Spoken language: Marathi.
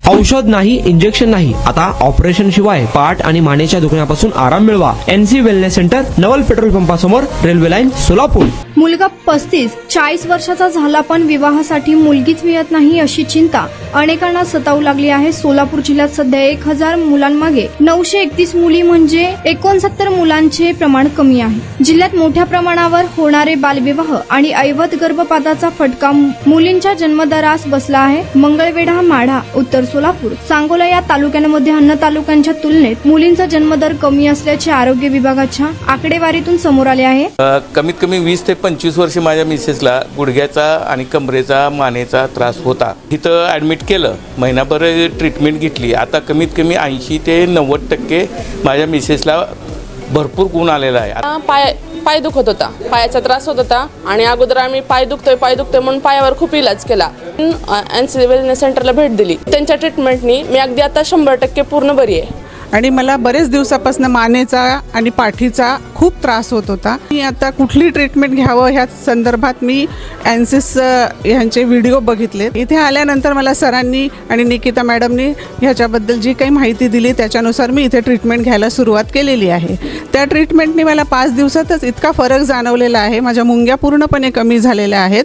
औषध नाही, इंजेक्शन नाही, आता ऑपरेशन शिवाय पाठ आणि मानेच्या दुखण्यापासून आराम मिळवा. NC वेलनेस सेंटर, नवल पेट्रोल पंपासमोर, रेल्वे लाईन, सोलापूर. मुलगा 35-40 वर्षाचा झाला पण विवाहासाठी मुलगीच मिळत नाही अशी चिंता अनेकांना सतावू लागली आहे. सोलापूर जिल्ह्यात सध्या 1000 मुलांमागे 931 मुली म्हणजे 69 मुलांचे प्रमाण कमी आहे. जिल्ह्यात मोठ्या प्रमाणावर होणारे बालविवाह आणि अवैध गर्भपाताचा फटका मुलींच्या जन्मदरास बसला आहे. मंगळवेढा, माढा, उत्तर सोलापूर, सांगोला या तालुक्यांमध्ये अन्य तालुक्यांच्या तुलनेत मुलींचा जन्मदर कमी असल्याचे आरोग्य विभागाच्या आकडेवारीतून समोर आले आहे. कमीत कमी 20 ते 25 वर्ष माझ्या मिसेसला गुडघ्याचा आणि कमरेचा, मानेचा त्रास होता. तिथं ॲडमिट केलं, महिनाभर ट्रीटमेंट घेतली. आता कमीत कमी 80 ते 90% माझ्या मिसेसला भरपूर गुण आलेला आहे. पाय दुखत होता, पायाचा त्रास होत होता आणि अगोदर आम्ही पाय दुखतोय म्हणून पायावर खूप इलाज केला. NC वेलनेस सेंटरला भेट दिली. त्यांच्या ट्रीटमेंटनी मी अगदी आता 100% पूर्ण बरी आहे. आणि मला बरेच दिवसापासून मानेचा आणि पाठीचा खूप त्रास होत होता. मी आता कुठली ट्रीटमेंट घ्यावं ह्या संदर्भात मी एनसिस ह्यांचे व्हिडिओ बघितले. इथे आल्यानंतर मला सरांनी आणि निकिता मॅडमनी ह्याच्याबद्दल जी काही माहिती दिली त्याच्यानुसार मी इथे ट्रीटमेंट घ्यायला सुरुवात केलेली आहे. त्या ट्रीटमेंटने मला 5 दिवसातच इतका फरक जाणवलेला आहे. माझ्या मुंग्या पूर्णपणे कमी झालेल्या आहेत.